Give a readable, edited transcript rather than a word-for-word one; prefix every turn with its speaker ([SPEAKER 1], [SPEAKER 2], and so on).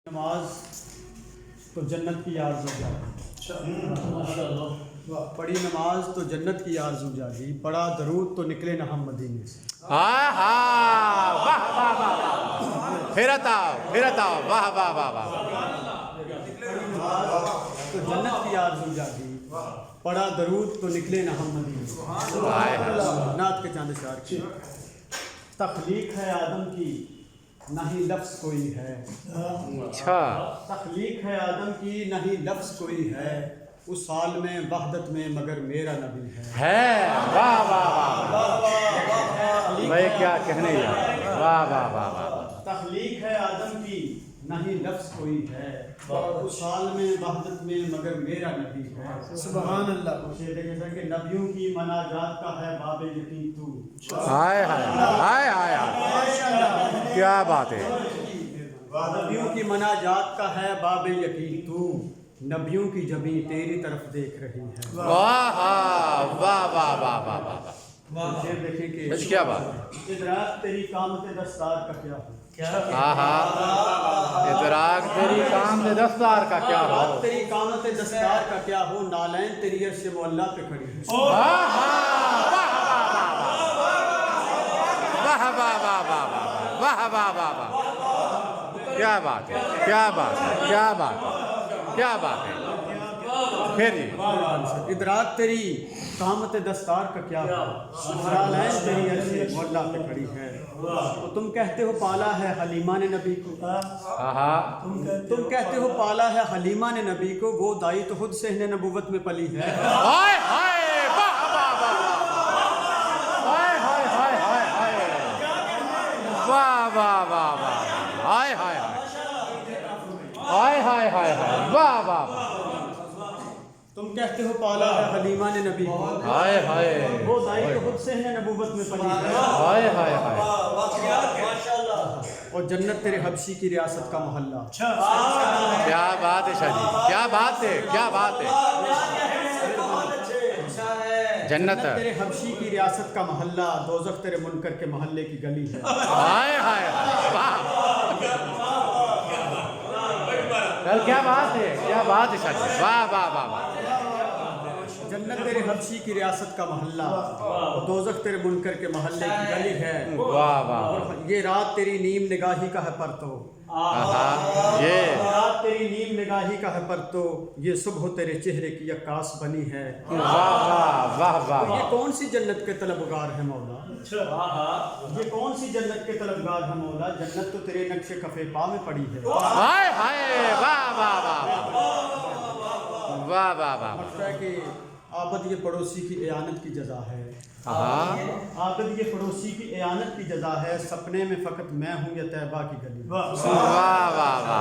[SPEAKER 1] نماز تو جنت کی آرزو جاگی، پڑھی نماز تو جنت کی آرزو جاگی، پڑھا درود تو نکلے نہ ہم مدینے سے۔
[SPEAKER 2] ہاں ہاں، واہ واہ واہ، پھرتا واہ واہ واہ واہ۔
[SPEAKER 1] تو جنت کی آرزو جاگی، پڑھا درود تو نکلے نہ ہم مدینے سے۔ نعت کے چاند اشعار کی تخلیق ہے آدم کی نہ ہی لفظ کوئی ہے،
[SPEAKER 2] اچھا،
[SPEAKER 1] تخلیق ہے آدم کی نہ ہی لفظ کوئی ہے، اس حال میں وحدت میں مگر میرا نبی ہے۔
[SPEAKER 2] واہ واہ واہ، میں کیا کہنے جا، واہ واہ واہ واہ۔
[SPEAKER 1] تخلیق ہے آدم کی نہ ہی لفظ کوئی ہے، اس حال میں وحدت میں مگر میرا نبی ہے۔
[SPEAKER 3] سبحان اللہ۔
[SPEAKER 1] یہ دیکھیں کہ نبیوں کی مناجات کا ہے باب یقین تو،
[SPEAKER 2] ہائے ہائے ہائے ہائے ہائے، کیا بات ہے۔
[SPEAKER 1] نبیوں کی مناجات کا ہے باب یقین تو، نبیوں کی جبیں تیری طرف دیکھ رہی ہے۔
[SPEAKER 2] واہ واہ واہ واہ واہ واہ۔
[SPEAKER 1] یہ دیکھیں کہ
[SPEAKER 2] بس کیا بات،
[SPEAKER 1] ادراک تیری قامت دستار کا کیا ہو،
[SPEAKER 2] ہاں ہاں، ادراک تیری کام دستار کا کیا ہو،
[SPEAKER 1] ادراک تیری قامت دستار کا کیا ہو، نالین تیری عرش معلیٰ پہ کھڑی ہے۔
[SPEAKER 2] واہ واہ واہ واہ واہ واہ واہ، کیا بات ہے، کیا بات ہے، کیا بات ہے، کیا بات ہے۔ پھر جی،
[SPEAKER 1] ادراک تیری قامت دستار کا کیا ہو، نالین تیری عرش معلیٰ پہ کھڑی ہے۔ تو تم کہتے ہو پالا ہے حلیمہ نے نبی کو،
[SPEAKER 2] ہاں ہاں،
[SPEAKER 1] تم کہتے ہو پالا ہے حلیمہ نے نبی کو، وہ دائی تو خود صحن نبوت میں پلی ہے۔
[SPEAKER 2] ہائے ہائے، واہ واہ واہ، ہائے ہائے ہائے ہائے ہائے، واہ واہ واہ واہ، ہائے ہائے ہائے، ہائے ہائے ہائے ہائے، واہ واہ واہ،
[SPEAKER 1] تم کہتے ہو پالا ہے حلیمہ نے نبی کو،
[SPEAKER 2] ہائے ہائے،
[SPEAKER 1] وہ دائی تو خود صحن نبوت میں پلی ہے۔
[SPEAKER 2] ہائے ہائے ہائے،
[SPEAKER 1] اور جنت تیرے حبشی کی ریاست کا محلہ،
[SPEAKER 2] کیا بات ہے شاہ جی، کیا بات ہے، کیا بات ہے، جنت
[SPEAKER 1] تیرے حبشی کی ریاست کا محلہ، دوزخ تیرے منکر کے محلے کی گلی ہے۔
[SPEAKER 2] ہائے ہائے ہائے، واہ، چل کیا بات ہے، کیا بات ہے شاہ جی، واہ واہ واہ واہ،
[SPEAKER 1] جنت تیرے حبشی کی ریاست کا محلہ، دوزخ تیرے منکر کے محلے کی گلی ہے۔
[SPEAKER 2] واہ واہ،
[SPEAKER 1] یہ رات تیری نیم نگاہی کا ہے پرتو،
[SPEAKER 2] یہ
[SPEAKER 1] رات تیری نیم نگاہی کا ہے پرتو، یہ صبح تیرے چہرے کی عکاس بنی ہے۔
[SPEAKER 2] واہ واہ واہ واہ،
[SPEAKER 1] یہ کون سی جنت کے طلبگار ہے مولا، یہ کون سی جنت کے طلبگار ہے مولا، جنت تو تیرے نقش کفے پا میں پڑی ہے۔
[SPEAKER 2] ہائے ہائے، واہ واہ واہ واہ واہ واہ،
[SPEAKER 1] لگتا ہے کہ عابد یہ پڑوسی کی اعانت کی جزا ہے،
[SPEAKER 2] ہاں،
[SPEAKER 1] عابد یہ پڑوسی کی اعانت کی جزا ہے، سپنے میں فقط میں ہوں یا طیبہ کی گلی۔
[SPEAKER 2] واہ واہ واہ۔